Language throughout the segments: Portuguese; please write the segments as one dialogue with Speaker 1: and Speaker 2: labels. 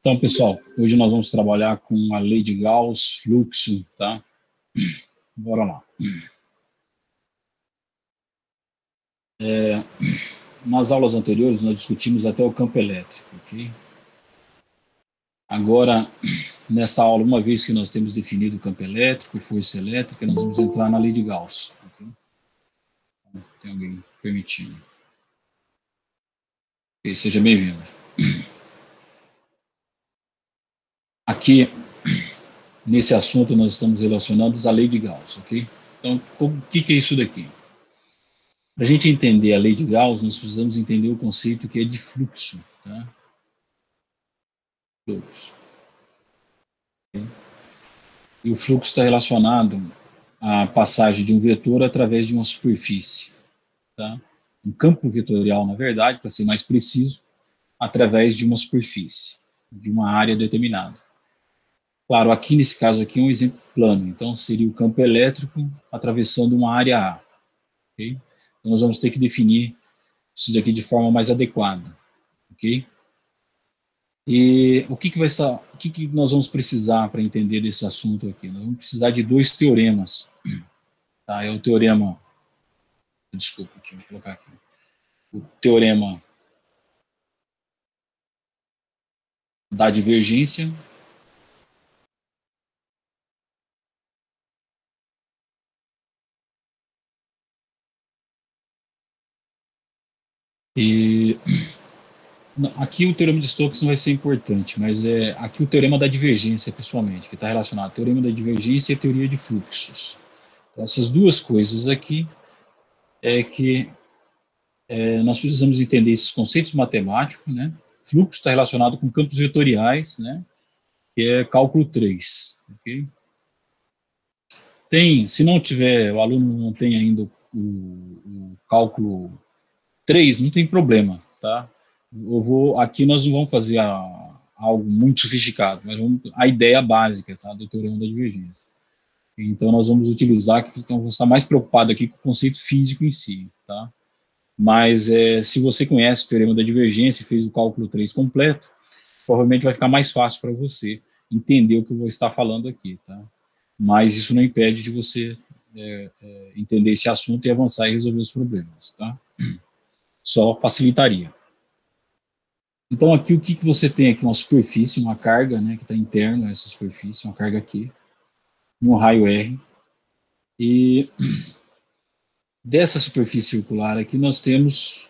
Speaker 1: Então, pessoal, hoje nós vamos trabalhar com a lei de Gauss, fluxo, tá? Bora lá. Nas aulas anteriores, nós discutimos até o campo elétrico, ok? Agora, nesta aula, uma vez que nós temos definido o campo elétrico, força elétrica, nós vamos entrar na lei de Gauss. Okay? Tem alguém permitindo? Okay, seja bem-vindo. Aqui, nesse assunto, nós estamos relacionados à lei de Gauss, ok? Então, o que é isso daqui? Para a gente entender a lei de Gauss, nós precisamos entender o conceito que é de fluxo, tá? Fluxo. Okay? E o fluxo está relacionado à passagem de um vetor através de uma superfície, tá? Um campo vetorial, na verdade, para ser mais preciso, através de uma superfície, de uma área determinada. Claro, aqui nesse caso aqui é um exemplo plano, então seria o campo elétrico atravessando uma área A. Okay? Então nós vamos ter que definir isso daqui de forma mais adequada, ok? E o que nós vamos precisar para entender desse assunto aqui? Nós vamos precisar de dois teoremas, tá? É o teorema, desculpa, aqui, vou colocar aqui, o teorema da divergência e aqui o teorema de Stokes não vai ser importante, mas aqui o teorema da divergência, principalmente, que está relacionado ao teorema da divergência e a teoria de fluxos. Então, essas duas coisas aqui é que nós precisamos entender esses conceitos matemáticos, né? Fluxo está relacionado com campos vetoriais, né? Que é cálculo 3, ok? Se não tiver, o aluno não tem ainda o cálculo 3, não tem problema, tá? Aqui nós não vamos fazer algo muito sofisticado, mas a ideia básica, tá, do teorema da divergência. Então nós vamos utilizar, então vamos estar mais preocupado aqui com o conceito físico em si, tá? Mas se você conhece o teorema da divergência e fez o cálculo 3 completo, provavelmente vai ficar mais fácil para você entender o que eu vou estar falando aqui, tá? Mas isso não impede de você entender esse assunto e avançar e resolver os problemas, tá? Só facilitaria. Então aqui o que você tem aqui? Uma superfície, uma carga, né, que está interna a essa superfície, uma carga aqui, um raio R, e dessa superfície circular aqui nós temos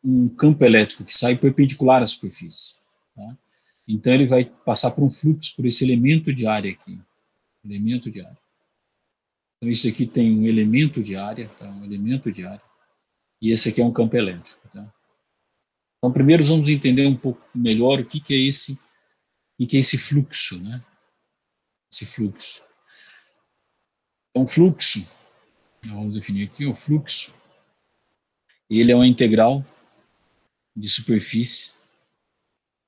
Speaker 1: um campo elétrico que sai perpendicular à superfície, tá? Então ele vai passar por um fluxo por esse elemento de área aqui, elemento de área. Então isso aqui tem um elemento de área, tá? Um elemento de área, e esse aqui é um campo elétrico, tá? Então primeiro vamos entender um pouco melhor o que é esse fluxo, né? Esse fluxo. Então fluxo, vamos definir aqui o fluxo, ele é uma integral de superfície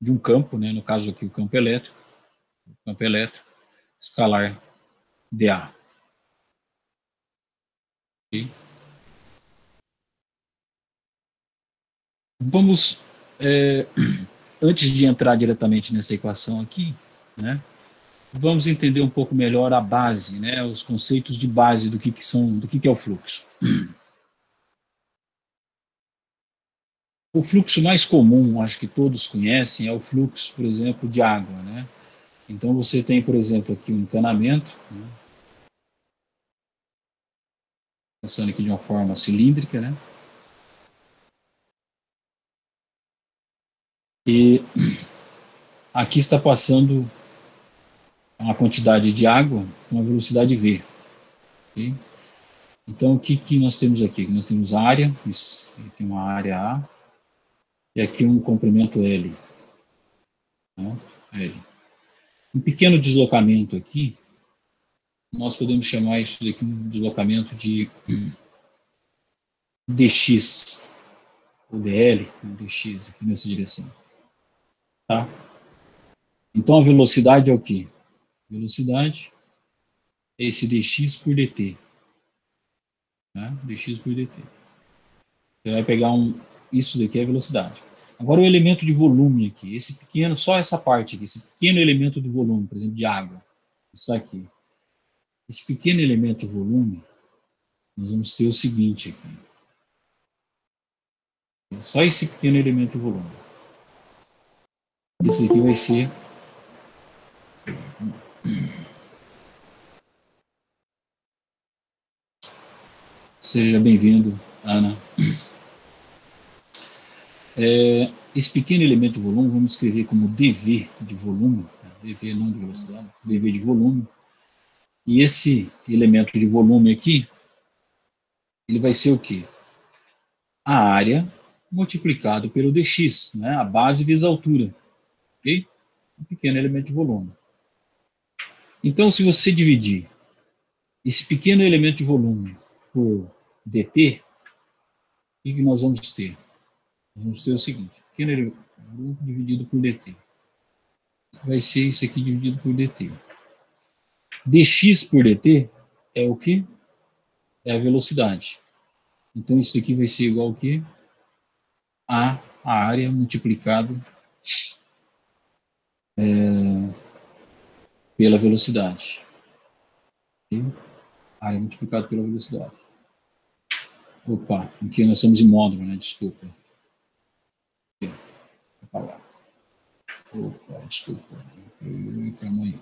Speaker 1: de um campo, né? No caso aqui o campo elétrico escalar dA. Okay? Vamos, antes de entrar diretamente nessa equação aqui, né, vamos entender um pouco melhor a base, né, os conceitos de base do que é o fluxo. O fluxo mais comum, acho que todos conhecem, é o fluxo, por exemplo, de água, né? Então você tem, por exemplo, aqui um encanamento, né, pensando aqui de uma forma cilíndrica, né? E aqui está passando uma quantidade de água com uma velocidade v. Okay? Então, o que nós temos aqui? Nós temos área, aqui uma área A, e aqui um comprimento L. Né? L. Um pequeno deslocamento aqui, nós podemos chamar isso daqui um deslocamento de dx, ou dl, dx, aqui nessa direção. Tá? Então, a velocidade é o quê? Velocidade é esse dx por dt. Né? Dx por dt. Você vai pegar isso daqui é a velocidade. Agora o elemento de volume aqui, esse pequeno, só essa parte aqui, esse pequeno elemento de volume, por exemplo, de água, está aqui. Esse pequeno elemento de volume, nós vamos ter o seguinte aqui. Só esse pequeno elemento de volume. Esse aqui vai ser seja bem-vindo, Ana. Esse pequeno elemento de volume, vamos escrever como dV de volume, dV não de velocidade, dV de volume. E esse elemento de volume aqui, ele vai ser o quê? A área multiplicado pelo dx, né? A base vezes a altura. Ok? Um pequeno elemento de volume. Então, se você dividir esse pequeno elemento de volume por dt, o que nós vamos ter? Nós vamos ter o seguinte, pequeno elemento de volume dividido por dt. Vai ser isso aqui dividido por dt. dx por dt é o que? É a velocidade. Então, isso aqui vai ser igual ao que? A área multiplicado pela velocidade. Okay? A área multiplicado pela velocidade. Opa, aqui nós estamos em módulo, né? Desculpa. Vou apagar. Opa, desculpa. Calma aí.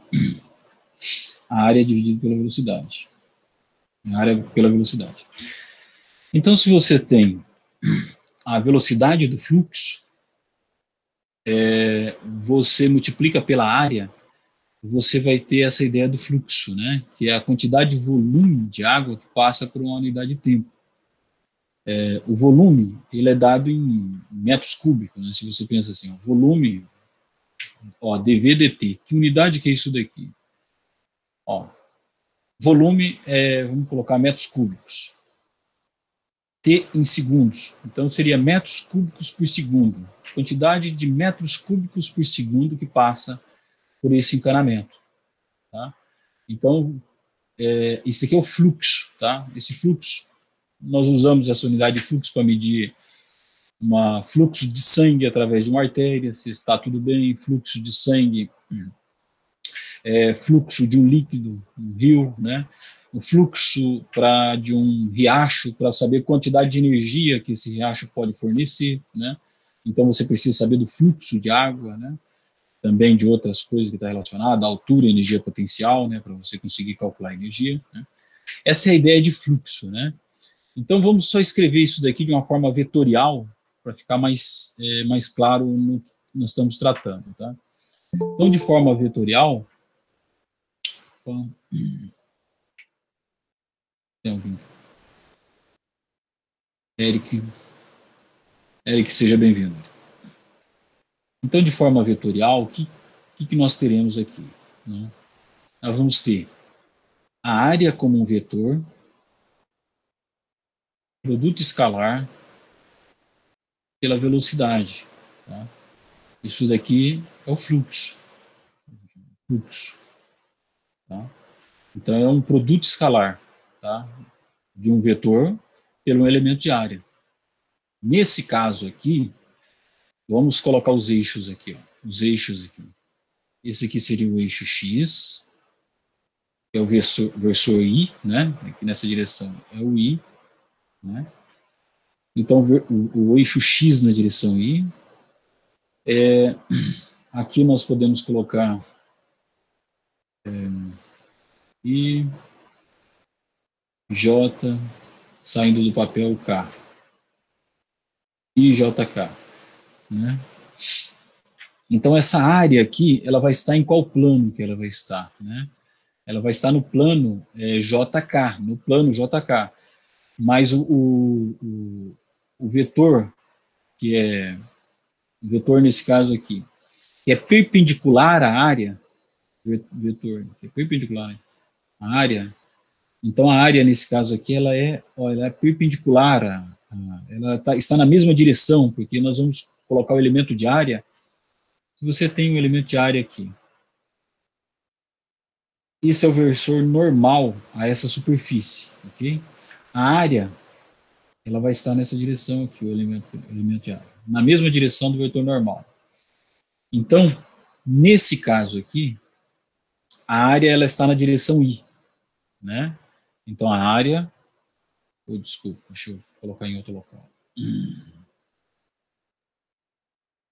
Speaker 1: A área é dividida pela velocidade. A área pela velocidade. Então, se você tem a velocidade do fluxo, você multiplica pela área, você vai ter essa ideia do fluxo, né? Que é a quantidade de volume de água que passa por uma unidade de tempo. O volume, ele é dado em metros cúbicos, né? Se você pensa assim, o volume, dV dt, que unidade que é isso daqui? Volume vamos colocar metros cúbicos. T em segundos. Então, seria metros cúbicos por segundo. Quantidade de metros cúbicos por segundo que passa por esse encanamento. Tá? Então, isso aqui é o fluxo. Tá? Esse fluxo, nós usamos essa unidade de fluxo para medir fluxo de sangue através de uma artéria, se está tudo bem, fluxo de sangue, fluxo de um líquido, um rio, né? O fluxo de um riacho, para saber a quantidade de energia que esse riacho pode fornecer, né? Então você precisa saber do fluxo de água, né? Também de outras coisas que está relacionada, altura, energia potencial, né? Para você conseguir calcular a energia, né? Essa é a ideia de fluxo, né? Então vamos só escrever isso daqui de uma forma vetorial para ficar mais claro no que nós estamos tratando, tá? Então, de forma vetorial, tem alguém? Eric, seja bem-vindo. Então, de forma vetorial, o que nós teremos aqui? Né? Nós vamos ter a área como um vetor, produto escalar pela velocidade. Tá? Isso daqui é o fluxo. Tá? Então, é um produto escalar, tá? De um vetor pelo elemento de área. Nesse caso aqui, vamos colocar os eixos aqui. Os eixos aqui. Esse aqui seria o eixo X, que é o versor Y, né? Aqui nessa direção é o Y, né? Então, o eixo X na direção Y. Aqui nós podemos colocar I, J, saindo do papel K. IJK, né? Então, essa área aqui, ela vai estar em qual plano que ela vai estar, né? Ela vai estar no plano JK, no plano JK. Mas o vetor, que é o vetor nesse caso aqui, que é perpendicular à área, vetor, que é perpendicular à área, então a área nesse caso aqui, ela é perpendicular, ela está na mesma direção, porque nós vamos colocar o elemento de área. Se você tem um elemento de área aqui, esse é o versor normal a essa superfície, ok? A área, ela vai estar nessa direção aqui, o elemento de área. na mesma direção do vetor normal. Então, nesse caso aqui, a área ela está na direção I, né? Então, a área... desculpa, deixa eu colocar em outro local.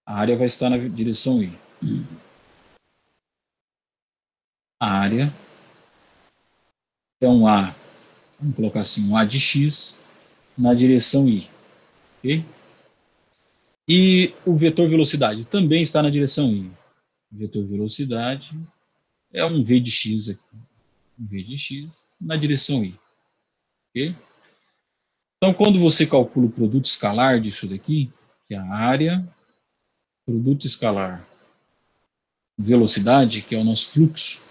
Speaker 1: A área vai estar na direção I. A área é um A, vamos colocar assim, um A de X na direção I. Ok? E o vetor velocidade também está na direção I. O vetor velocidade é um V de X aqui. Um V de X na direção I. Ok? Então, quando você calcula o produto escalar disso daqui, que é a área, produto escalar, velocidade, que é o nosso fluxo,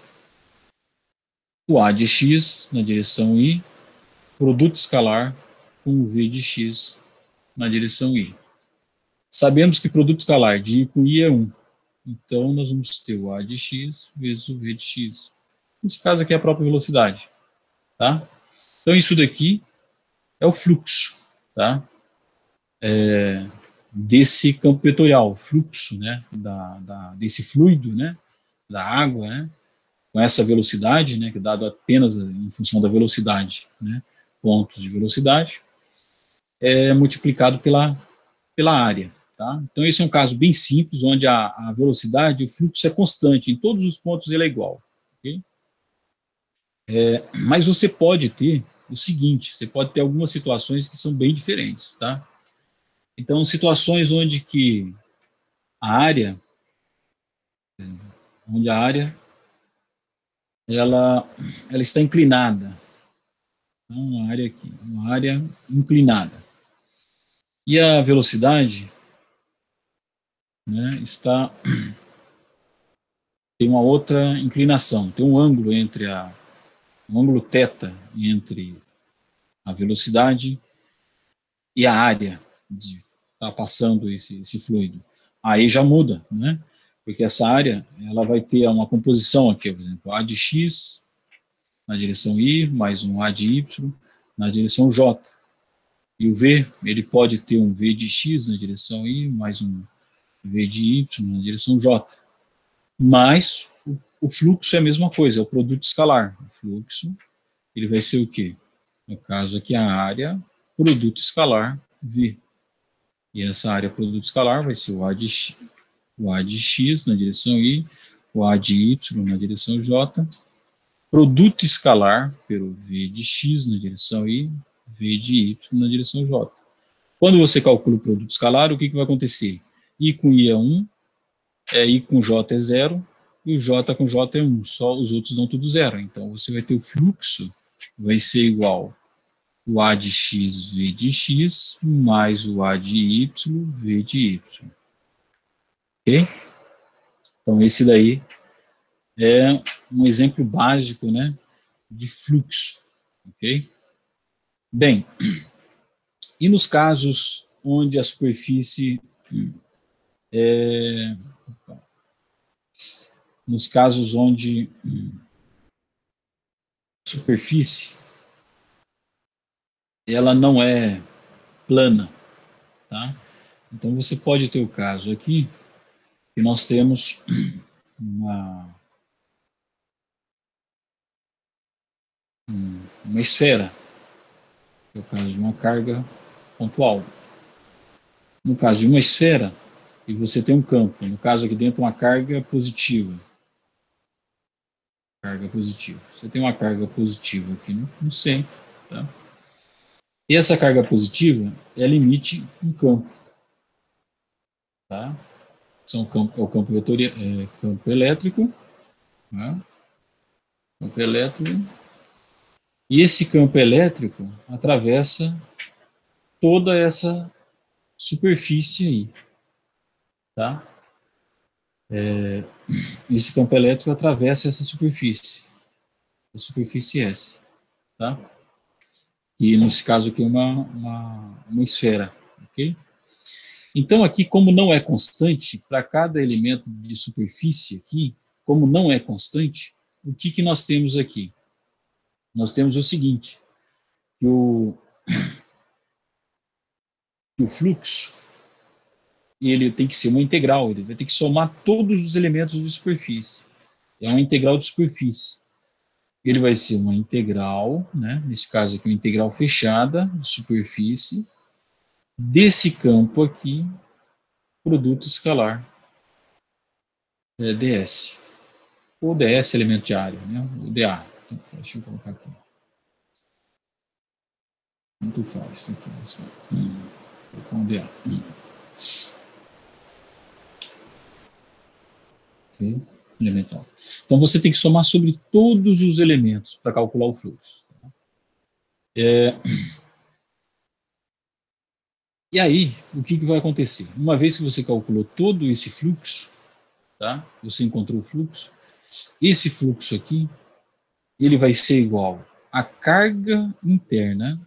Speaker 1: o A de X na direção I, produto escalar com o V de X na direção I. Sabemos que produto escalar de I com I é 1. Então, nós vamos ter o A de X vezes o V de X. Nesse caso aqui é a própria velocidade. Tá? Então, isso daqui é o fluxo, tá? Desse campo vetorial, fluxo, né? Desse fluido, né? Da água, né? Com essa velocidade, né? Que é dado apenas em função da velocidade, né? Pontos de velocidade, multiplicado pela área. Tá? Então, esse é um caso bem simples, onde a velocidade, o fluxo é constante, em todos os pontos ele é igual. Okay? Mas você pode ter o seguinte, você pode ter algumas situações que são bem diferentes. Tá? Então, situações onde a área ela está inclinada. Então, uma área inclinada. E a velocidade, né, tem uma outra inclinação, tem um ângulo um ângulo θ entre a velocidade e a área de tá passando esse fluido. Aí já muda, né? Porque essa área ela vai ter uma composição aqui, por exemplo, A de X na direção I, mais um A de Y na direção J. E o V, ele pode ter um V de X na direção I, mais um V de Y na direção J. Mas o fluxo é a mesma coisa, é o produto escalar. O fluxo, ele vai ser o quê? No caso aqui, a área, produto escalar, V. E essa área produto escalar vai ser o A de X na direção I, o A de Y na direção J, produto escalar pelo V de X na direção I, V de Y na direção J. Quando você calcula o produto escalar, o que vai acontecer? I com I é 1, I com J é 0, e o J com J é 1, só os outros dão tudo 0. Então, você vai ter o fluxo, vai ser igual o A de X, V de X, mais o A de Y, V de Y. Ok? Então, esse daí é um exemplo básico, né, de fluxo. Ok? Bem, e nos casos onde a superfície nos casos onde a superfície ela não é plana, tá? Então você pode ter o caso aqui que nós temos uma esfera, que é o caso de uma carga pontual. No caso de uma esfera, e você tem um campo, no caso aqui dentro uma carga positiva. Carga positiva. Você tem uma carga positiva aqui no centro, tá? E essa carga positiva, ela emite um campo, tá? É o campo vetorial, campo elétrico, né? Campo elétrico. E esse campo elétrico atravessa toda essa superfície aí, tá? Esse campo elétrico atravessa essa superfície, a superfície S, tá? E nesse caso aqui é uma esfera, ok? Então aqui, como não é constante, para cada elemento de superfície aqui, como não é constante, o que nós temos aqui? Nós temos o seguinte, que o fluxo, ele tem que ser uma integral, ele vai ter que somar todos os elementos de superfície. É uma integral de superfície. Ele vai ser uma integral, né, nesse caso aqui, uma integral fechada de superfície, desse campo aqui, produto escalar, ds. Ou ds, elemento de área, né, o dA. Então, deixa eu colocar aqui. Tanto faz, aqui, vou colocar um dA. Okay. Elemental. Então, você tem que somar sobre todos os elementos para calcular o fluxo. E aí, o que vai acontecer? Uma vez que você calculou todo esse fluxo, tá? Você encontrou o fluxo, esse fluxo aqui, ele vai ser igual à carga interna,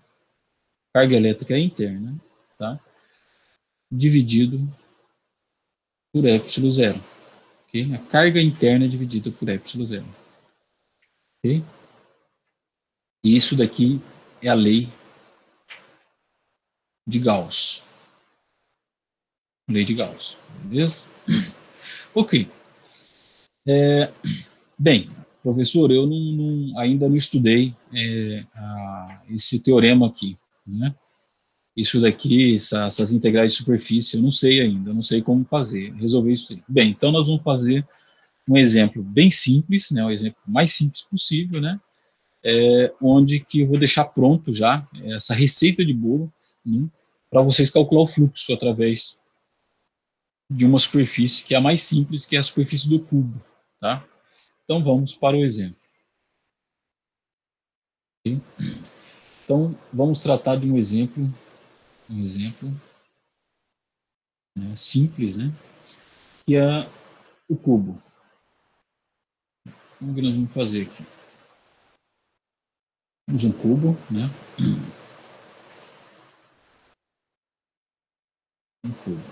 Speaker 1: carga elétrica interna, tá? Dividido por epsilon zero. Okay? A carga interna dividida por epsilon zero. Okay? E isso daqui é a lei de Gauss. Lei de Gauss. Beleza? Ok. Bem, professor, eu ainda não estudei esse teorema aqui, né? Isso daqui, essas integrais de superfície, eu não sei ainda, não sei como fazer, resolver isso aí. Bem, então nós vamos fazer um exemplo bem simples, né, o exemplo mais simples possível, né, onde que eu vou deixar pronto já essa receita de bolo, né, para vocês calcular o fluxo através de uma superfície que é a mais simples, que é a superfície do cubo, tá? Então vamos para o exemplo. Okay? Então vamos tratar de um exemplo né, simples, né, que é o cubo. Como que nós vamos fazer aqui? Temos um cubo, né? Um cubo.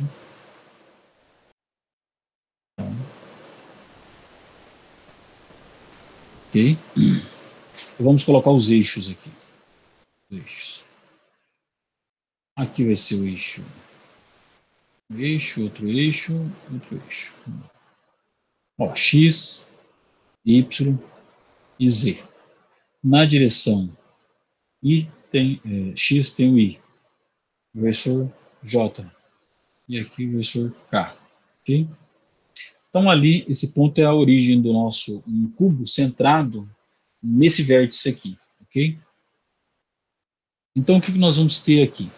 Speaker 1: Ok? E vamos colocar os eixos aqui. Os eixos. Aqui vai ser o eixo. Um eixo, outro eixo, outro eixo. Ó, X, Y e Z. Na direção I tem X tem o I, o versor J e aqui o versor K, ok? Então ali esse ponto é a origem do nosso cubo centrado nesse vértice aqui, ok? Então o que nós vamos ter aqui?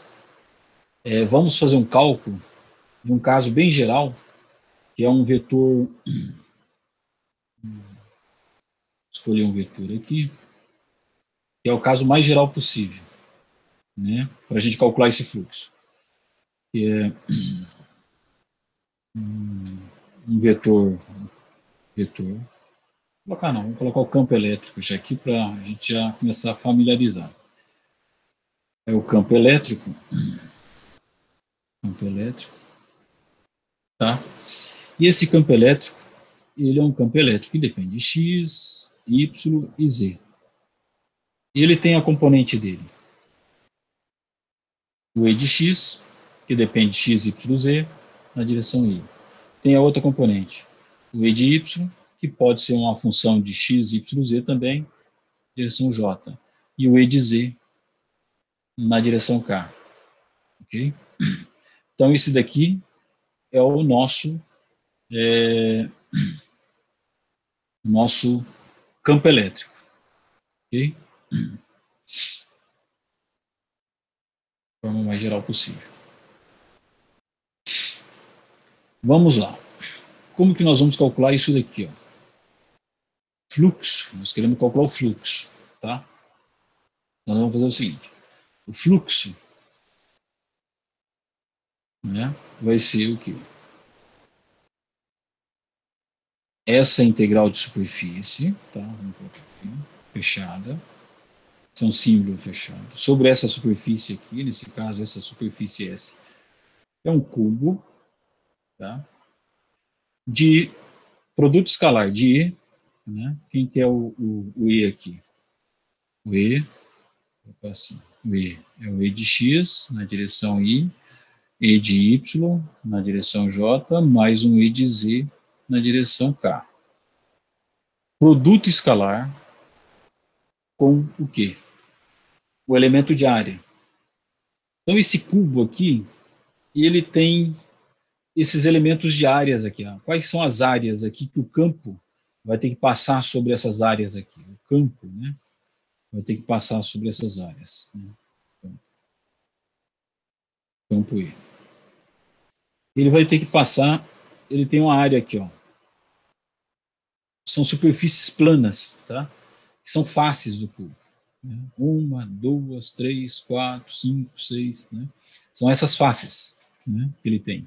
Speaker 1: Vamos fazer um cálculo de um caso bem geral, que é um vetor. Escolher um vetor aqui, que é o caso mais geral possível, né, para a gente calcular esse fluxo. Que é um vetor. Vou colocar não, vamos colocar o campo elétrico já aqui para a gente já começar a familiarizar. É o campo elétrico. Campo elétrico. Tá? E esse campo elétrico, ele é um campo elétrico que depende de X, Y e Z. E ele tem a componente dele. O E de X, que depende de X, Y, Z, na direção Y. Tem a outra componente, o E de Y, que pode ser uma função de X, Y, Z também, direção J. E o E de Z, na direção K. Ok? Então, esse daqui é o nosso campo elétrico. Ok? De forma mais geral possível. Vamos lá. Como que nós vamos calcular isso daqui? Ó? Fluxo. Nós queremos calcular o fluxo. Tá? Nós vamos fazer o seguinte. O fluxo, né, vai ser o quê? Essa integral de superfície, tá? Fechada. Isso é um símbolo fechado. Sobre essa superfície aqui, nesse caso, essa superfície S, é um cubo, tá? De produto escalar de E, né? Quem que é o E aqui? O E, assim, o E é o E de X na direção I, E de Y na direção J, mais um E de Z na direção K. Produto escalar com o quê? O elemento de área. Então, esse cubo aqui, ele tem esses elementos de áreas aqui. Ó. Quais são as áreas aqui que o campo vai ter que passar sobre essas áreas aqui? O campo, né? Vai ter que passar sobre essas áreas. Né? Campo E. Ele vai ter que passar, ele tem uma área aqui, ó. São superfícies planas, tá? Que são faces do cubo. Né? 1, 2, 3, 4, 5, 6, né? São essas faces, né, que ele tem.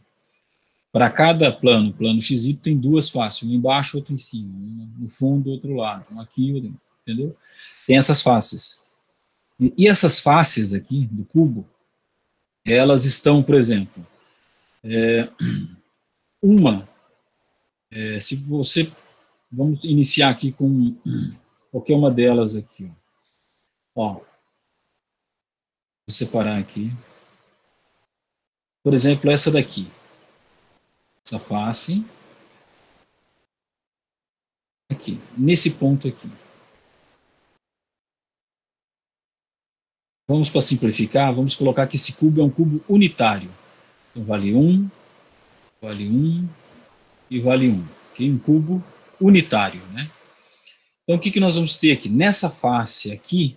Speaker 1: Para cada plano XY tem duas faces, um embaixo, outro em cima, um no fundo, outro lado, um aqui, outro, entendeu? Tem essas faces. E essas faces aqui do cubo, elas estão, por exemplo, se você, vamos iniciar aqui com qualquer uma delas aqui, ó. Vou separar aqui. Por exemplo, essa daqui. Essa face. Aqui, nesse ponto aqui. Vamos para simplificar, vamos colocar que esse cubo é um cubo unitário. Então, vale 1 e vale 1. Okay? Um cubo unitário, né? Então, o que nós vamos ter aqui? Nessa face aqui,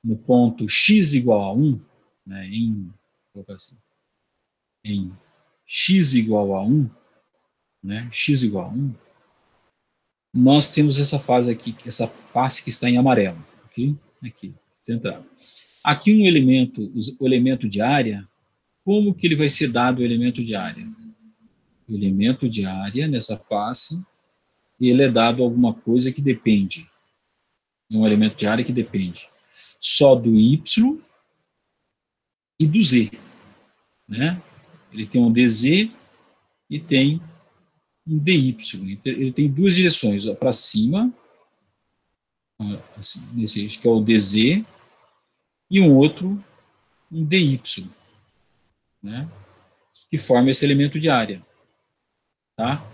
Speaker 1: no ponto x igual a 1, né, em x igual a 1, né, x igual a 1, nós temos essa fase aqui, essa face que está em amarelo, ok? Aqui, central. Aqui um elemento, o elemento de área, como que ele vai ser dado o elemento de área? O elemento de área nessa face, ele é dado alguma coisa que depende. Um elemento de área que depende só do Y e do Z, né? Ele tem um DZ e tem um DY. Ele tem duas direções, para cima, assim, nesse eixo, que é o DZ, e um outro, um DY, né? Que forma esse elemento de área. Tá?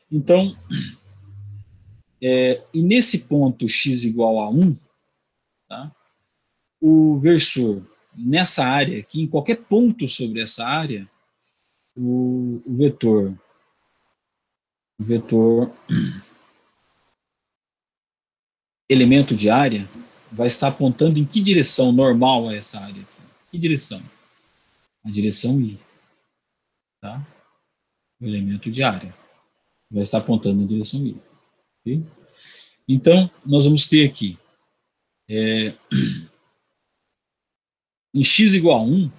Speaker 1: Então, e nesse ponto x igual a 1, tá? O versor, nessa área aqui, em qualquer ponto sobre essa área, o vetor elemento de área vai estar apontando em que direção normal a essa área aqui. Que direção? A direção I. Tá? O elemento de área vai estar apontando na direção I. Okay? Então, nós vamos ter aqui em x igual a 1,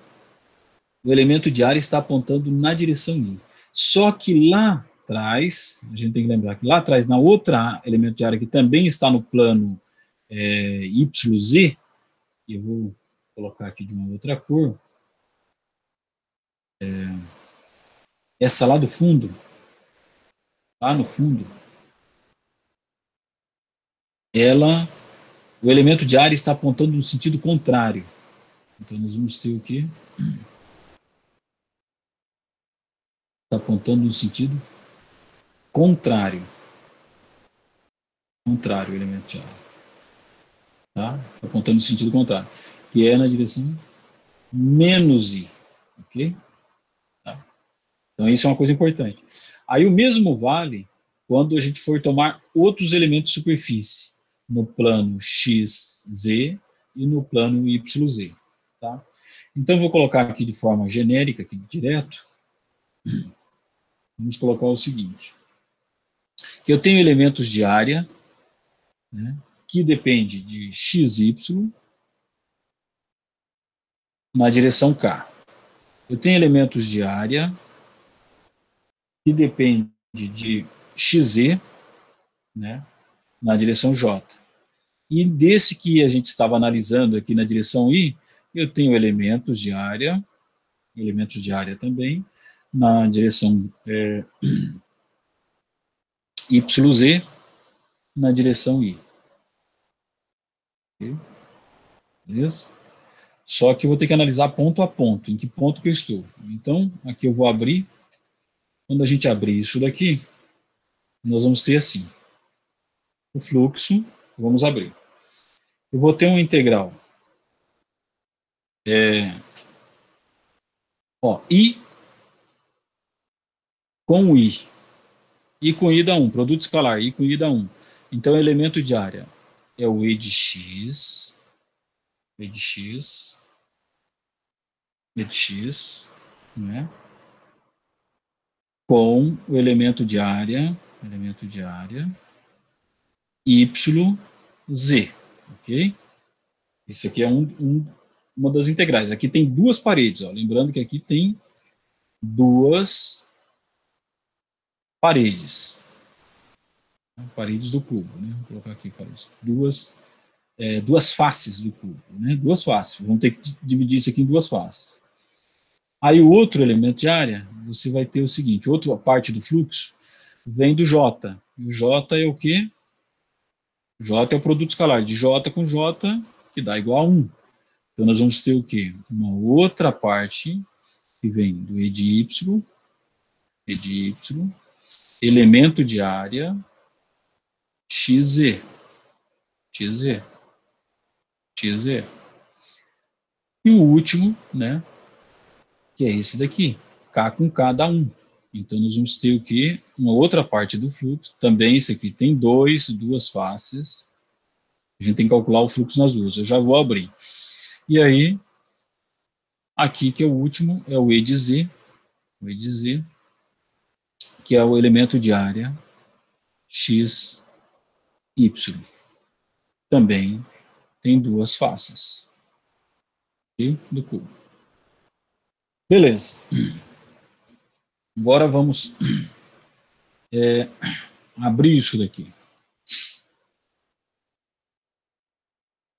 Speaker 1: o elemento de área está apontando na direção I. Só que lá atrás, a gente tem que lembrar que lá atrás, na outra elemento de área que também está no plano YZ, eu vou colocar aqui de uma outra cor, essa lá do fundo, lá no fundo, o elemento de área está apontando no sentido contrário. Então, nós vamos ter o quê? Está apontando no sentido contrário. Contrário o elemento de área. Tá? Está apontando no sentido contrário. Que é na direção menos I. Ok? Tá? Então, isso é uma coisa importante. Aí, o mesmo vale quando a gente for tomar outros elementos de superfície. No plano XZ e no plano YZ. Tá? Então, vou colocar aqui de forma genérica, aqui direto. Vamos colocar o seguinte. Que eu tenho elementos de área, né, que depende de XY na direção K. Eu tenho elementos de área que depende de XZ, né, na direção J. E desse que a gente estava analisando aqui na direção I, eu tenho elementos de área também, na direção YZ, na direção I. Okay? Beleza? Só que eu vou ter que analisar ponto a ponto, em que ponto que eu estou. Então, aqui eu vou abrir. Quando a gente abrir isso daqui, nós vamos ter assim, o fluxo, vamos abrir. Eu vou ter uma integral. I com I. I com I dá 1, produto escalar, I com I dá 1. Então, o elemento de área é o E de x, E de x, E de x, né? Com o elemento de área, YZ, ok? Isso aqui é uma das integrais. Aqui tem duas paredes, ó. Lembrando que aqui tem duas paredes. Paredes do cubo, né? Vou colocar aqui paredes. Duas faces do cubo, né? Duas faces. Vamos ter que dividir isso aqui em duas faces. Aí o outro elemento de área, você vai ter o seguinte, outra parte do fluxo vem do J. E o J é o quê? J é o produto escalar de J com J, que dá igual a 1. Então, nós vamos ter o quê? Uma outra parte que vem do E de Y, elemento de área, XZ. E o último, né, que é esse daqui, K com K dá 1. Então, nós vamos ter o quê? Uma outra parte do fluxo. Também esse aqui tem duas faces. A gente tem que calcular o fluxo nas duas. Eu já vou abrir. E aí, aqui que é o último, é o E de Z, que é o elemento de área x, y. Também tem duas faces, okay? Do cubo. Beleza. Agora vamos abrir isso daqui.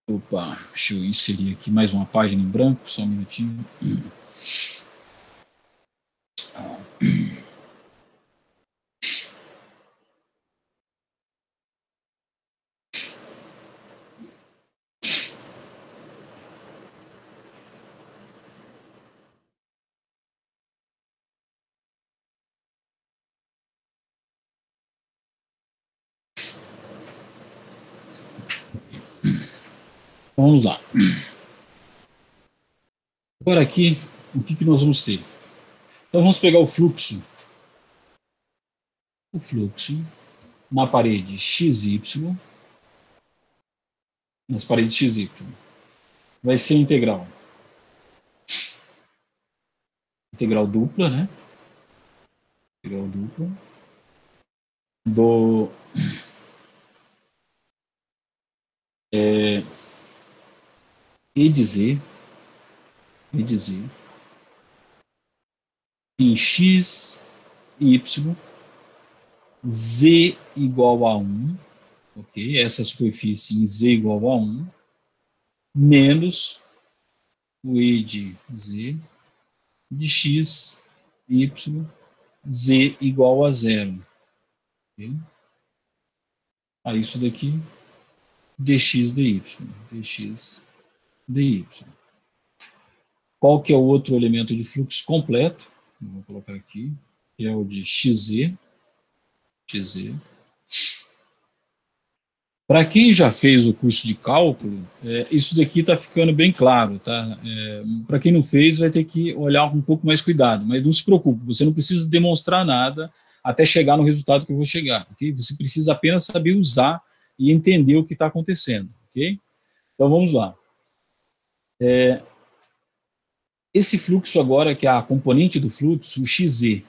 Speaker 1: Opa, deixa eu inserir aqui mais uma página em branco, só um minutinho. Vamos lá. Agora aqui, o que nós vamos ter? Então vamos pegar o fluxo na parede XY, nas paredes XY. Vai ser integral dupla, né? Integral dupla do E de Z em x, y, z igual a 1, ok? Essa superfície em z igual a 1, menos o E de Z de x, y, z igual a 0. Okay? Aí isso daqui, dx dy. Qual que é o outro elemento de fluxo completo? Vou colocar aqui, que é o de xz. Para quem já fez o curso de cálculo, isso daqui está ficando bem claro, tá? Para quem não fez, vai ter que olhar com um pouco mais cuidado, mas não se preocupe, você não precisa demonstrar nada até chegar no resultado que eu vou chegar, ok? Você precisa apenas saber usar e entender o que está acontecendo, ok? Então vamos lá. Esse fluxo agora, que é a componente do fluxo, o XZ,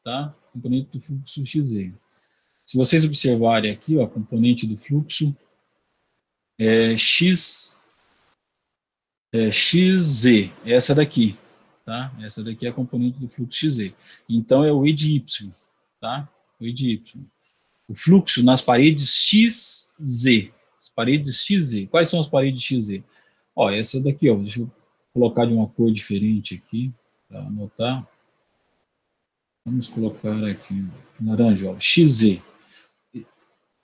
Speaker 1: tá? Componente do fluxo XZ. Se vocês observarem aqui, ó, a componente do fluxo é XZ, essa daqui, tá? Essa daqui é a componente do fluxo XZ. Então é o E de Y, tá? O E de Y. O fluxo nas paredes XZ. As paredes XZ. Quais são as paredes XZ? Ó, essa daqui, ó, deixa eu colocar de uma cor diferente aqui, para anotar. Vamos colocar aqui, laranja, ó, XZ.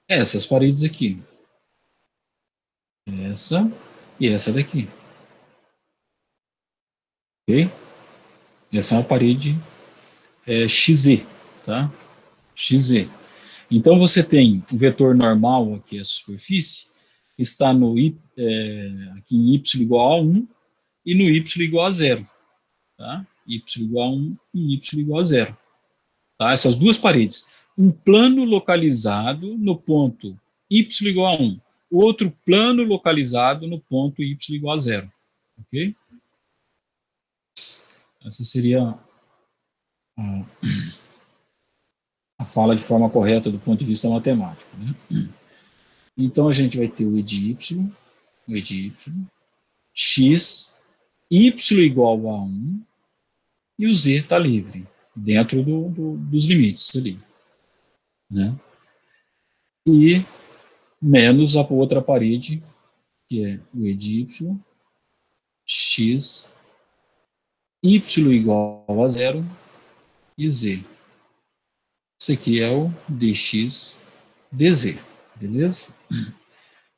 Speaker 1: Essas paredes aqui. Essa e essa daqui. Ok? Essa é uma parede XZ, tá? XZ. Então, você tem o vetor normal aqui, a superfície, está no, aqui em y igual a 1 e no y igual a 0. Tá? Y igual a 1 e y igual a 0. Tá? Essas duas paredes. Um plano localizado no ponto y igual a 1. Outro plano localizado no ponto y igual a 0. Ok? Essa seria a fala de forma correta do ponto de vista matemático. Né? Então, a gente vai ter o E de y, x, y igual a 1 e o z está livre, dentro dos limites ali. Né? E menos a outra parede, que é o E de y, x, y igual a 0 e z. Isso aqui é o dx dz, beleza?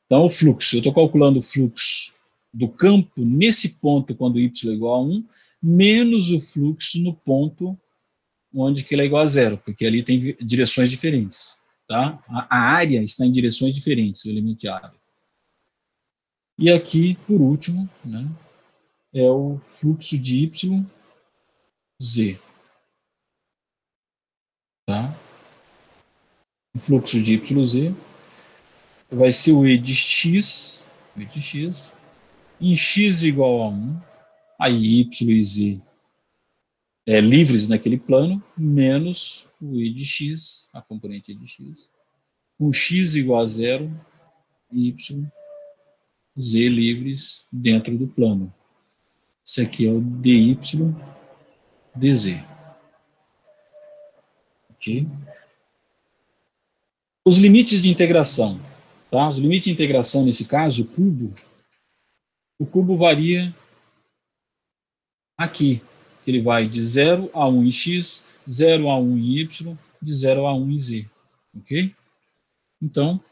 Speaker 1: Então, o fluxo, eu estou calculando o fluxo do campo nesse ponto quando y é igual a 1, menos o fluxo no ponto onde que ele é igual a 0, porque ali tem direções diferentes. Tá? A área está em direções diferentes, o elemento de área. E aqui, por último, né, é o fluxo de y, z. Tá? O fluxo de y, z vai ser o E de x, em x igual a 1, aí y e z livres naquele plano, menos o E de x, a componente E de x, com x igual a 0, y, z livres dentro do plano. Isso aqui é o dy dz. Ok? Os limites de integração. Tá? Os limites de integração, nesse caso, o cubo varia aqui, que ele vai de 0 a 1 em x, 0 a 1 em y, de 0 a 1 em z. Ok? Então,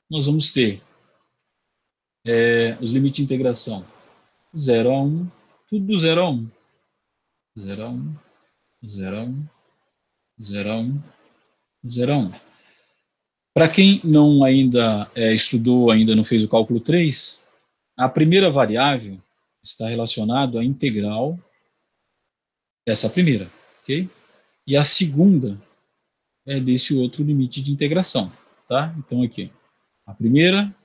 Speaker 1: nós vamos ter os limites de integração 0 a 1, tudo 0 a 1. 0 a 1, 0 a 1, 0 a 1, 0 a 1. Para quem não ainda estudou, ainda não fez o cálculo 3, a primeira variável está relacionada à integral, essa primeira, ok? E a segunda é desse outro limite de integração, tá? Então aqui, a primeira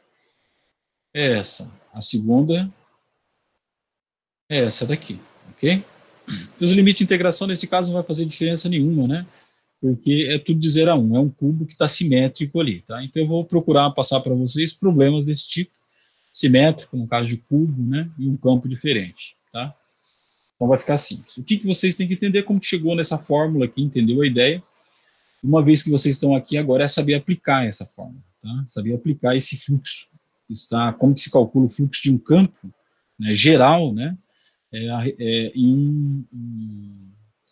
Speaker 1: é essa, a segunda é essa daqui, ok? E os limites de integração, nesse caso, não vai fazer diferença nenhuma, né? Porque é tudo de 0 a 1, é um cubo que está simétrico ali, tá? Então eu vou procurar passar para vocês problemas desse tipo, simétrico, no caso de cubo, né? E um campo diferente, tá? Então vai ficar simples. O que vocês têm que entender, como que chegou nessa fórmula aqui, entendeu a ideia? Uma vez que vocês estão aqui, agora é saber aplicar essa fórmula, tá? Saber aplicar esse fluxo, como que se calcula o fluxo de um campo, né, geral, né?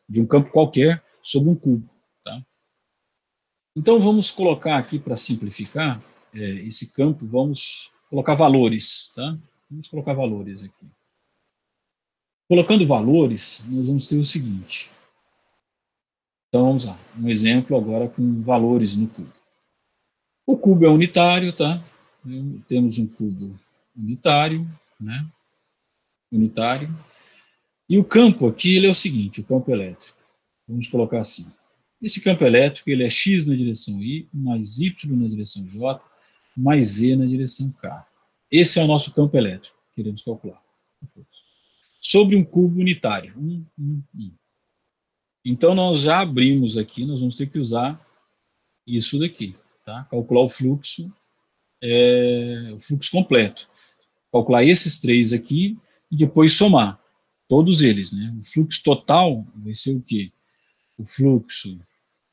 Speaker 1: De um campo qualquer sobre um cubo. Tá? Então vamos colocar aqui, para simplificar esse campo, vamos colocar valores. Tá? Vamos colocar valores aqui. Colocando valores, nós vamos ter o seguinte. Então vamos lá, um exemplo agora com valores no cubo. O cubo é unitário, tá? Temos um cubo unitário, né? Unitário. E o campo aqui, ele é o seguinte, o campo elétrico. Vamos colocar assim. Esse campo elétrico, ele é x na direção y, mais y na direção j, mais z na direção k. Esse é o nosso campo elétrico, que queremos calcular. Sobre um cubo unitário. Então, nós já abrimos aqui, nós vamos ter que usar isso daqui. Tá? Calcular o fluxo completo. Calcular esses três aqui e depois somar todos eles. Né? O fluxo total vai ser o quê? O fluxo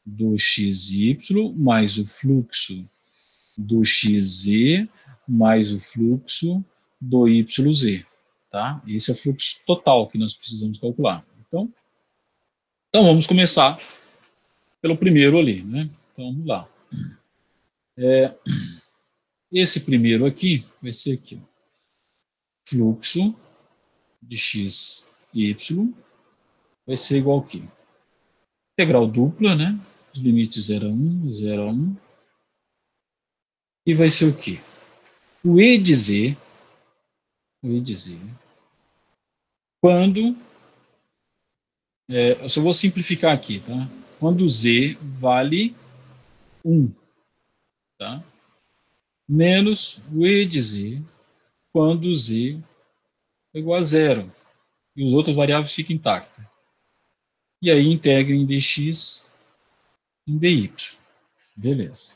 Speaker 1: do xy mais o fluxo do xz mais o fluxo do yz. Tá? Esse é o fluxo total que nós precisamos calcular. Então vamos começar pelo primeiro ali. Né? Então vamos lá. Esse primeiro aqui vai ser aqui. Fluxo de xy y vai ser igual ao quê? Integral dupla, né? Os limites 0 a 1, 0 a 1. E vai ser o quê? O e de z, quando, eu só vou simplificar aqui, tá? Quando z vale 1, tá? Menos o e de z, quando z é igual a 0, e os outros variáveis ficam intactas. E aí integra em dx em dy. Beleza.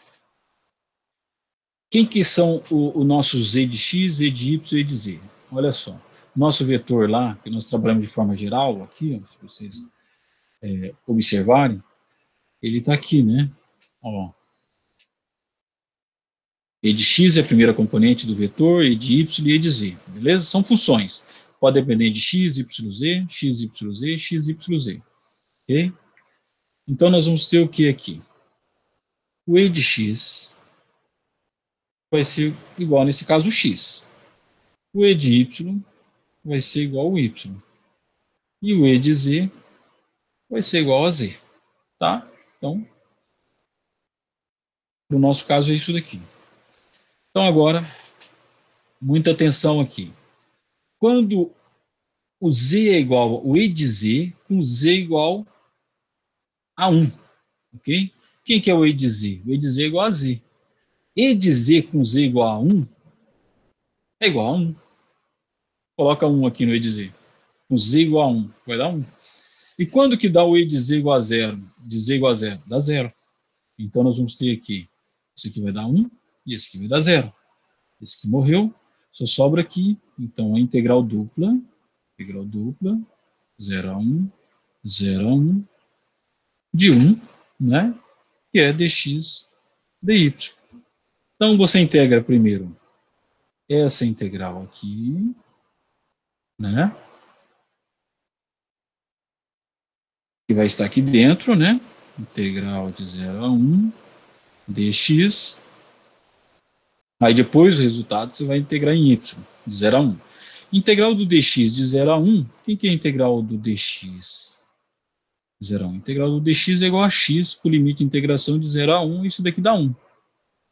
Speaker 1: Quem que são o nosso z de x, z de y e de z? Olha só. Nosso vetor lá, que nós trabalhamos de forma geral, aqui, ó, se vocês observarem, ele está aqui, né? Ó. E de x é a primeira componente do vetor, e de y e e de z, beleza? São funções. Pode depender de x, y, z, x, y, z, x, y, z. Ok? Então, nós vamos ter o que aqui? O e de x vai ser igual, nesse caso, o x. O e de y vai ser igual ao y. E o e de z vai ser igual a z. Tá? Então, no nosso caso, é isso daqui. Então, agora, muita atenção aqui. Quando o z é igual ao e de z, com z igual a 1. Ok? Quem que é o e de z? O e de z é igual a z. E de z com z igual a 1 é igual a 1. Coloca 1 aqui no e de z. Com z igual a 1, vai dar 1. E quando que dá o e de z igual a 0? De z igual a 0? Dá 0. Então, nós vamos ter aqui, esse aqui vai dar 1 e esse aqui vai dar 0. Esse aqui morreu, só sobra aqui, então, a integral dupla, 0 a 1, 0 a 1, de 1, né? Que é dx dy. Então, você integra primeiro essa integral aqui, né? Que vai estar aqui dentro, né? Integral de 0 a 1 dx. Aí depois o resultado você vai integrar em y, de 0 a 1. Integral do dx de 0 a 1, quem que é a integral do dx de 0 a 1? Integral do dx é igual a x, com o limite de integração de 0 a 1, isso daqui dá 1.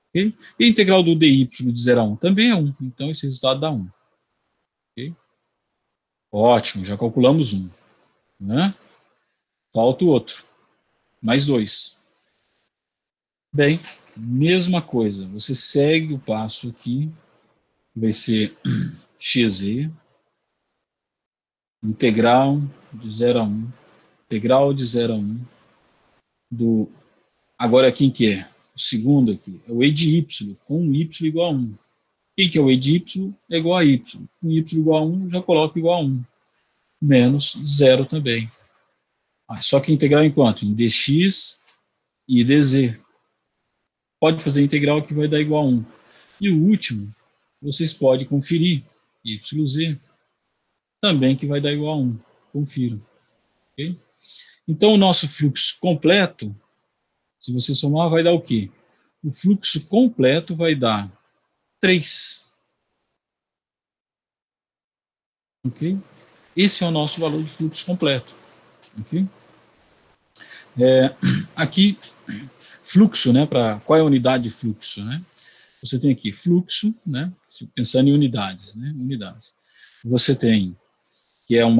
Speaker 1: Okay? E a integral do dy de 0 a 1 também é 1, então esse resultado dá 1. Okay? Ótimo, já calculamos 1. Né? Falta o outro, mais 2. Bem, mesma coisa, você segue o passo aqui, vai ser xz, integral de 0 a 1, integral de 0 a 1, do, agora quem que é? O segundo aqui, é o e de y, com y igual a 1. Quem que é o e de y? É igual a y. Com y igual a 1, já coloco igual a 1. Menos 0 também. Só que integral em quanto? Em dx e dz. Pode fazer integral que vai dar igual a 1. E o último, vocês podem conferir, yz, também que vai dar igual a 1. Confiro. Okay? Então, o nosso fluxo completo, se você somar, vai dar o quê? O fluxo completo vai dar 3. Ok? Esse é o nosso valor de fluxo completo. Ok? Aqui, fluxo, né? Qual é a unidade de fluxo, né? Você tem aqui fluxo, né? Pensando em unidades, né? Unidades. Você tem que é um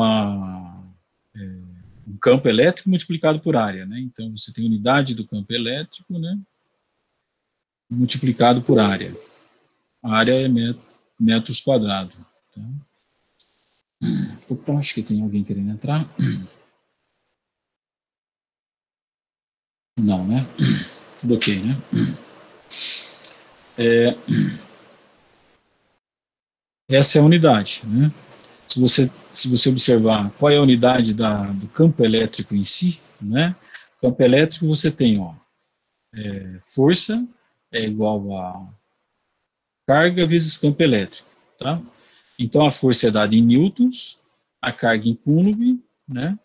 Speaker 1: campo elétrico multiplicado por área, né? Então você tem unidade do campo elétrico, né? Multiplicado por área. A área é metros quadrados. Tá? Opa, acho que tem alguém querendo entrar. Não, né? Tudo ok, né? Essa é a unidade, né? Se você observar qual é a unidade do campo elétrico em si, né? Campo elétrico você tem, ó, força é igual a carga vezes campo elétrico, tá? Então a força é dada em newtons, a carga em coulomb, né?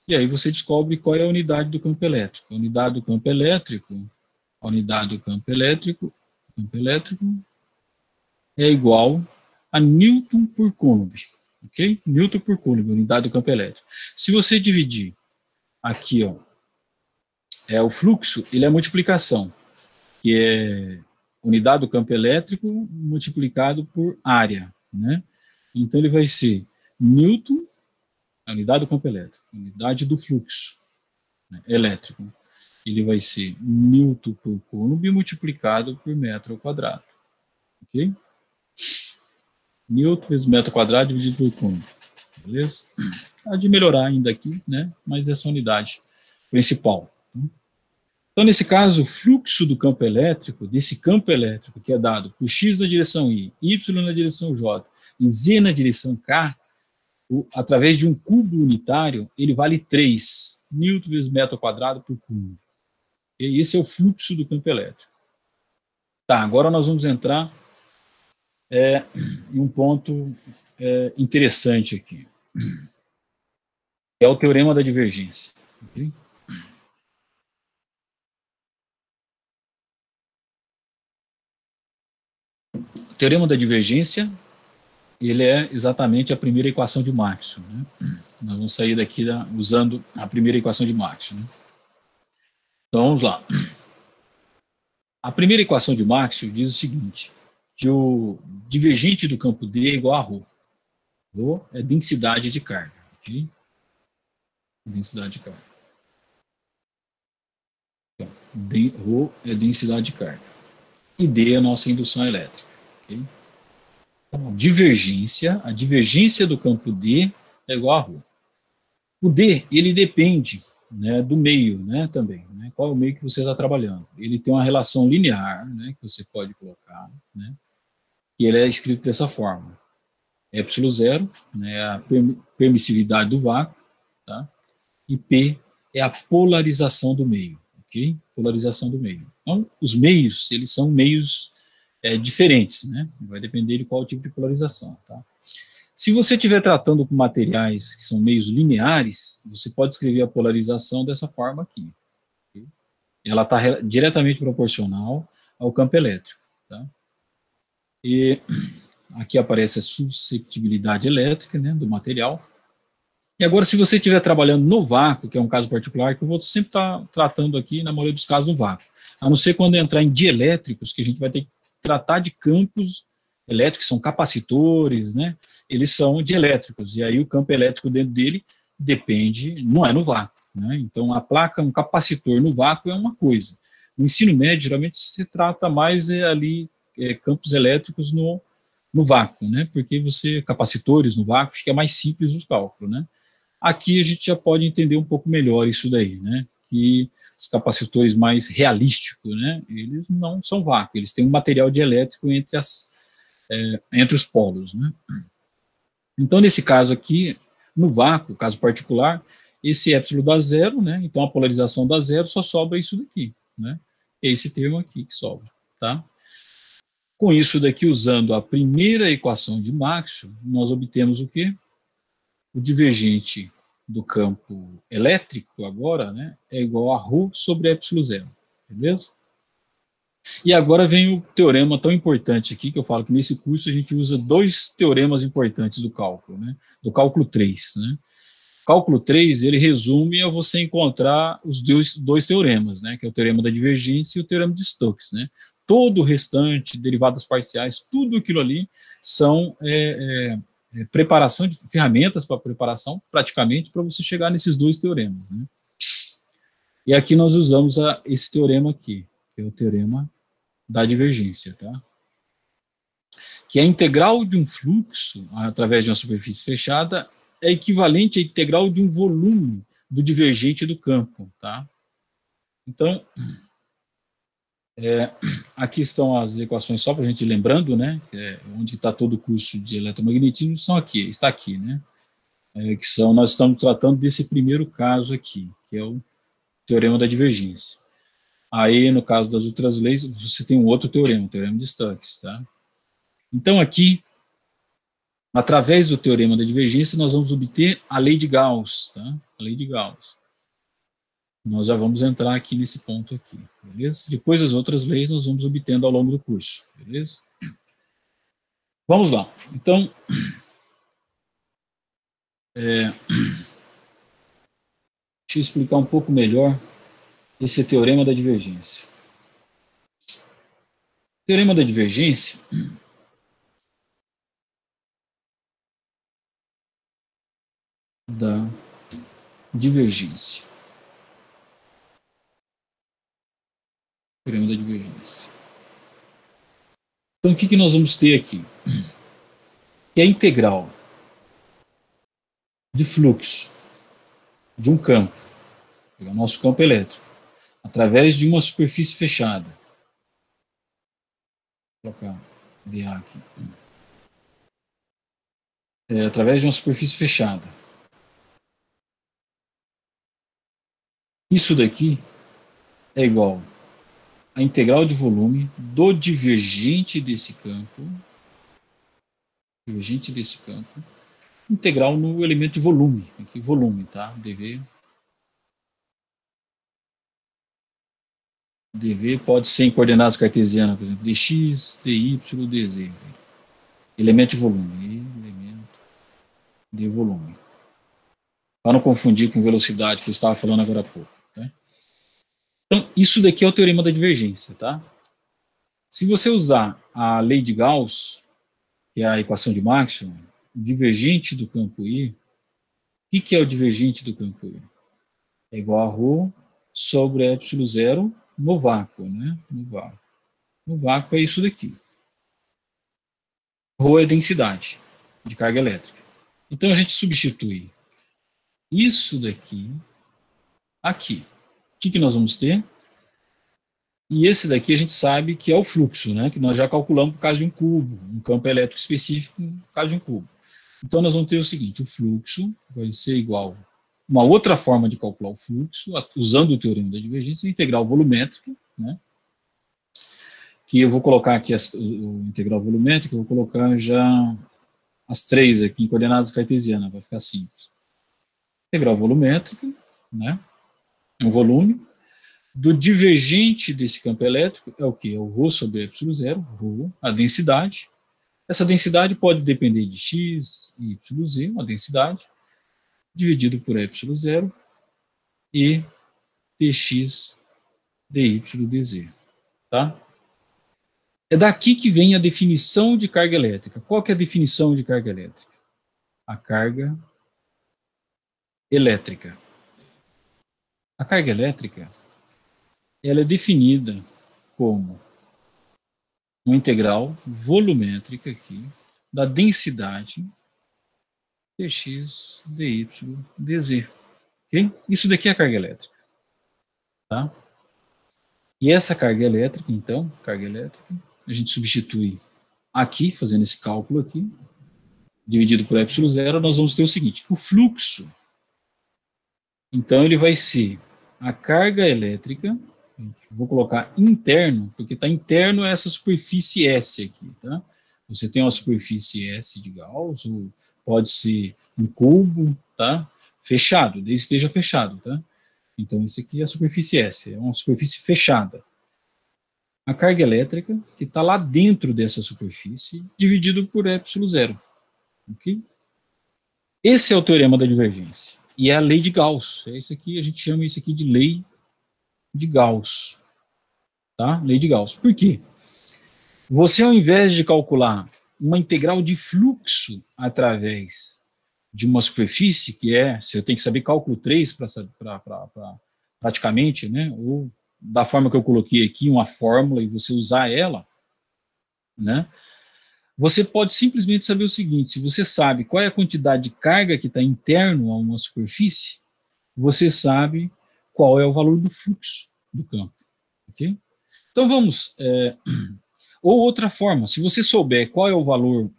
Speaker 1: E aí você descobre qual é a unidade do campo elétrico. A unidade do campo elétrico é igual a newton por coulomb. ok? Newton por Coulomb, unidade do campo elétrico. Se você dividir aqui, ó, o fluxo, ele é multiplicação, que é unidade do campo elétrico multiplicado por área, né? Então ele vai ser Newton, a unidade do campo elétrico, unidade do fluxo, né, elétrico. Ele vai ser Newton por Coulomb multiplicado por metro ao quadrado, ok? Newton vezes metro quadrado dividido por Coulomb, beleza? Pode melhorar ainda aqui, né? Mas essa é a unidade principal. Então, nesse caso, o fluxo do campo elétrico, desse campo elétrico que é dado por x na direção y, y na direção j e z na direção k, através de um cubo unitário, ele vale 3 Newton vezes metro quadrado por cubo. E esse é o fluxo do campo elétrico. Tá, agora nós vamos entrar em um ponto interessante aqui. É o teorema da divergência. Okay? O teorema da divergência, ele é exatamente a primeira equação de Maxwell, né? Nós vamos sair daqui usando a primeira equação de Maxwell, né? Então vamos lá. A primeira equação de Maxwell diz o seguinte, que o divergente do campo D é igual a ρ. ρ é densidade de carga, ok? Densidade de carga. Rho é densidade de carga. E D é a nossa indução elétrica. Okay? Então, a divergência do campo D é igual a ρ. O D, ele depende, né, do meio, né, também. Né? Qual é o meio que você está trabalhando? Ele tem uma relação linear, né, que você pode colocar, né, e ele é escrito dessa forma. ε0, né, é a permissividade do vácuo, tá? E P é a polarização do meio, ok? Polarização do meio. Então, os meios, eles são meios diferentes, né? Vai depender de qual tipo de polarização, tá? Se você estiver tratando com materiais que são meios lineares, você pode escrever a polarização dessa forma aqui. Okay? Ela está diretamente proporcional ao campo elétrico, tá? E aqui aparece a susceptibilidade elétrica, né, do material. E agora, se você estiver trabalhando no vácuo, que é um caso particular, que eu vou sempre estar tratando aqui, na maioria dos casos, no vácuo. A não ser quando entrar em dielétricos, que a gente vai ter que tratar de campos elétricos, que são capacitores, né? Eles são dielétricos, e aí o campo elétrico dentro dele depende, não é no vácuo, né? Então, a placa, um capacitor no vácuo é uma coisa. No ensino médio, geralmente, se trata mais ali campos elétricos no vácuo, né? Porque capacitores no vácuo, fica mais simples o cálculo, né? Aqui a gente já pode entender um pouco melhor isso daí, né? Que os capacitores mais realísticos, né? Eles não são vácuo, eles têm um material dielétrico entre os polos, né? Então, nesse caso aqui, no vácuo, caso particular, esse épsilon dá zero, né? Então, a polarização dá zero, só sobra isso daqui, né? Esse termo aqui que sobra, tá? Com isso daqui, usando a primeira equação de Maxwell, nós obtemos o quê? O divergente do campo elétrico agora, né, é igual a ρ sobre ε0, beleza? E agora vem o teorema tão importante aqui, que eu falo que nesse curso a gente usa 2 teoremas importantes do cálculo, né, do cálculo 3, né. O cálculo 3, ele resume a você encontrar os dois teoremas, né, que é o teorema da divergência e o teorema de Stokes, né. Todo o restante, derivadas parciais, tudo aquilo ali são preparação de ferramentas para preparação, praticamente, para você chegar nesses 2 teoremas, né? E aqui nós usamos esse teorema aqui, que é o teorema da divergência, tá? Que a integral de um fluxo, através de uma superfície fechada, é equivalente à integral de um volume do divergente do campo, tá? Então, aqui estão as equações, só para a gente ir lembrando, né, onde está todo o curso de eletromagnetismo, está aqui, né, nós estamos tratando desse primeiro caso aqui, que é o teorema da divergência. Aí, no caso das outras leis, você tem um outro teorema, o teorema de Stokes, tá? Então, aqui, através do teorema da divergência, nós vamos obter a lei de Gauss, tá? A lei de Gauss. Nós já vamos entrar aqui nesse ponto aqui, beleza? Depois as outras leis nós vamos obtendo ao longo do curso, beleza? Vamos lá. Então, Deixa eu explicar um pouco melhor esse teorema da divergência. O teorema da divergência da divergência. Teorema da divergência. Então, o que nós vamos ter aqui? Que é a integral de fluxo de um campo, o nosso campo elétrico, através de uma superfície fechada. Vou colocar dA aqui. Através de uma superfície fechada. Isso daqui é igual à integral de volume do divergente desse campo, integral no elemento de volume, aqui volume, tá? dV pode ser em coordenadas cartesianas, por exemplo, dx, dy, dz. Elemento de volume, elemento de volume. Para não confundir com velocidade, que eu estava falando agora há pouco. Tá? Então, isso daqui é o teorema da divergência, tá? Se você usar a lei de Gauss, que é a equação de Maxwell, o divergente do campo I, o que é o divergente do campo I? É igual a ρ sobre epsilon zero no vácuo, né? No vácuo é isso daqui. Rho é densidade de carga elétrica. Então a gente substitui isso daqui aqui. O que nós vamos ter? E esse daqui a gente sabe que é o fluxo, né? Que nós já calculamos por causa de um cubo, um campo elétrico específico por causa de um cubo. Então nós vamos ter o seguinte, o fluxo vai ser igual, uma outra forma de calcular o fluxo, usando o teorema da divergência, a integral volumétrica, né? Que eu vou colocar aqui o integral volumétrica, eu vou colocar já as três aqui em coordenadas cartesianas, vai ficar simples. Integral volumétrica, né? É um volume. Do divergente desse campo elétrico é o que? É o ρ sobre epsilon zero, ρ, a densidade. Essa densidade pode depender de x, y, z, a densidade, dividido por epsilon zero, e dx, dy, dz. Tá? É daqui que vem a definição de carga elétrica. Qual que é a definição de carga elétrica? A carga elétrica. A carga elétrica ela é definida como uma integral volumétrica aqui da densidade dx, dy, dz. Okay? Isso daqui é a carga elétrica. Tá? E essa carga elétrica, então, a gente substitui aqui, fazendo esse cálculo aqui, dividido por epsilon zero, nós vamos ter o seguinte, o fluxo, então ele vai ser a carga elétrica, vou colocar interno, porque está interno a essa superfície S aqui, tá? Você tem uma superfície S de Gauss, ou pode ser um cubo, tá? Fechado, desde que esteja fechado, tá? Então, isso aqui é a superfície S, é uma superfície fechada. A carga elétrica, que está lá dentro dessa superfície, dividido por epsilon zero. Okay? Esse é o teorema da divergência. E é a lei de Gauss. É isso aqui, a gente chama isso aqui de lei de Gauss. Tá? Lei de Gauss. Por quê? Você, ao invés de calcular uma integral de fluxo através de uma superfície, que você tem que saber cálculo 3 para praticamente, né? Ou da forma que eu coloquei aqui, uma fórmula, e você usar ela, né? Você pode simplesmente saber o seguinte, se você sabe qual é a quantidade de carga que está interno a uma superfície, você sabe qual é o valor do fluxo do campo. Okay? Então vamos... ou outra forma, se você souber qual é o valor,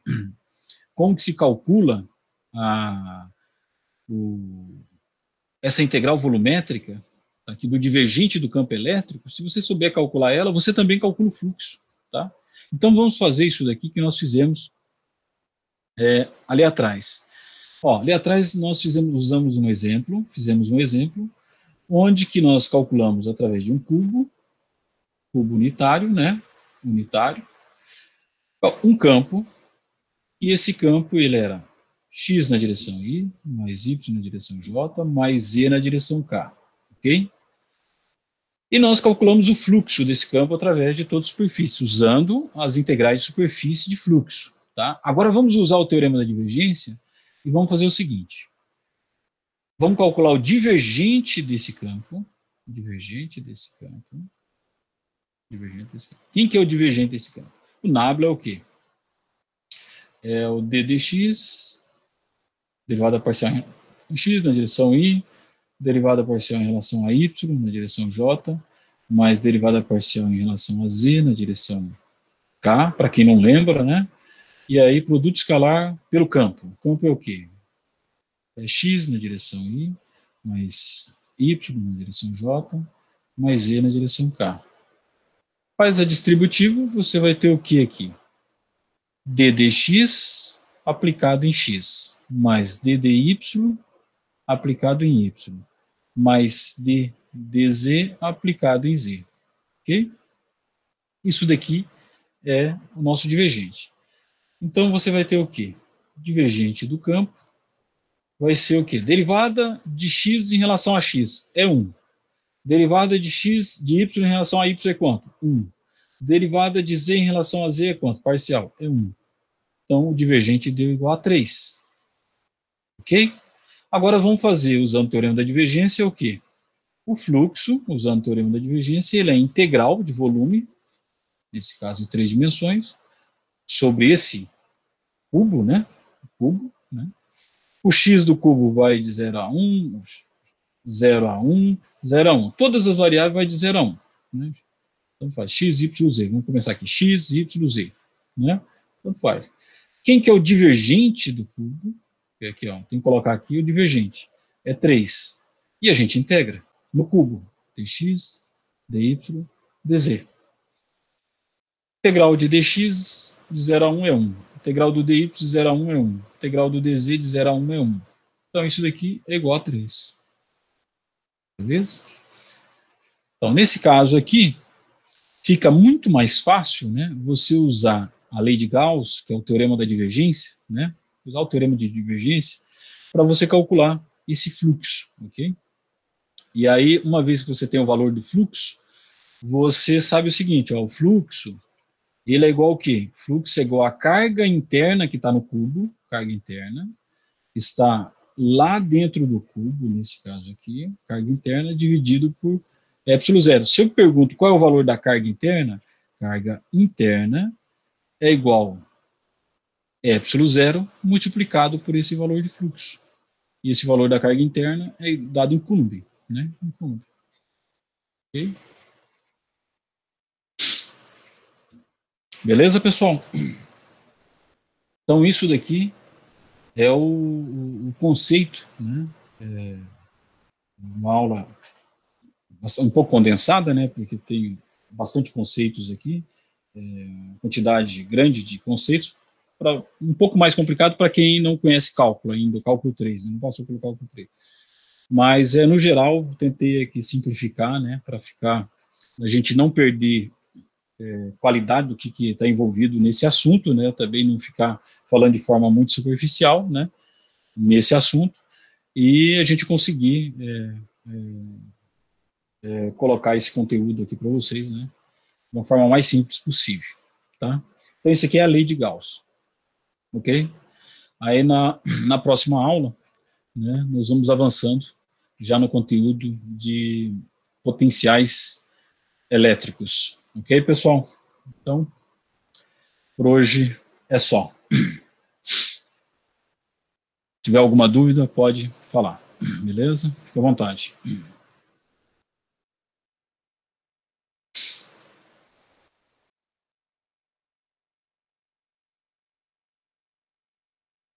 Speaker 1: como que se calcula essa integral volumétrica aqui do divergente do campo elétrico, se você souber calcular ela, você também calcula o fluxo. Tá? Então vamos fazer isso daqui que nós fizemos ali atrás. Ó, ali atrás nós fizemos um exemplo, onde que nós calculamos através de um cubo unitário, né? Um campo, e esse campo ele era x na direção I, mais y na direção J, mais z na direção K, ok? E nós calculamos o fluxo desse campo através de toda a superfície, usando as integrais de superfície de fluxo, tá? Agora vamos usar o teorema da divergência e vamos fazer o seguinte. Vamos calcular o divergente desse campo. Quem que é o divergente desse campo? O nabla é o quê? É o d dx, derivada parcial em x na direção I, derivada parcial em relação a y na direção j, mais derivada parcial em relação a z na direção k, para quem não lembra, né? E aí produto escalar pelo campo. O campo é o quê? É x na direção I, mais y na direção j, mais z na direção k. Faz a distributiva, você vai ter o que aqui? D dx aplicado em x, mais d dy aplicado em y, mais d dz aplicado em z. Ok? Isso daqui é o nosso divergente. Então, você vai ter o quê? Divergente do campo vai ser o quê? Derivada de x em relação a x é 1. Derivada de x de y em relação a y é quanto? 1. Derivada de z em relação a z é quanto? Parcial, é 1. Então, o divergente deu igual a 3. Ok? Agora, vamos fazer, usando o teorema da divergência, o quê? O fluxo, usando o teorema da divergência, ele é integral de volume, nesse caso, em 3 dimensões, sobre esse cubo, né? O x do cubo vai de 0 a 1, 0 a 1, 0 a 1. Todas as variáveis vai de 0 a 1. Né? Então faz x, y, z. Vamos começar aqui. X, y, z. Né? Então faz. Quem que é o divergente do cubo? Aqui, ó, tem que colocar aqui o divergente. É 3. E a gente integra no cubo. dx, dy, dz. Integral de dx de 0 a 1 é 1. Integral do dy de 0 a 1 é 1. Integral do dz de 0 a 1 é 1. Então, isso daqui é igual a 3. Beleza? Então, nesse caso aqui, fica muito mais fácil, né, você usar a lei de Gauss, que é o teorema da divergência, né, usar o teorema de divergência para você calcular esse fluxo, ok? E aí, uma vez que você tem o valor do fluxo, você sabe o seguinte, ó, o fluxo, ele é igual ao quê? Fluxo é igual à carga interna que está no cubo, carga interna, está lá dentro do cubo, nesse caso aqui, carga interna dividido por epsilon zero. Se eu pergunto qual é o valor da carga interna é igual a epsilon zero multiplicado por esse valor de fluxo. E esse valor da carga interna é dado em Coulomb, né? Em Coulomb. Ok? Beleza, pessoal? Então, isso daqui é o conceito, né? Uma aula um pouco condensada, né? Porque tem bastante conceitos aqui, quantidade grande de conceitos, um pouco mais complicado para quem não conhece cálculo ainda, cálculo 3, não passou pelo cálculo 3. Mas, no geral, tentei aqui simplificar, né? Para a gente não perder qualidade do que está envolvido nesse assunto, né? Também não ficar falando de forma muito superficial, né? Nesse assunto, e a gente conseguir colocar esse conteúdo aqui para vocês, né? De uma forma mais simples possível, tá? Então, isso aqui é a lei de Gauss, ok? Aí, na próxima aula, né, nós vamos avançando já no conteúdo de potenciais elétricos, ok, pessoal? Então, por hoje é só. Se tiver alguma dúvida, pode falar, beleza? Fique à vontade.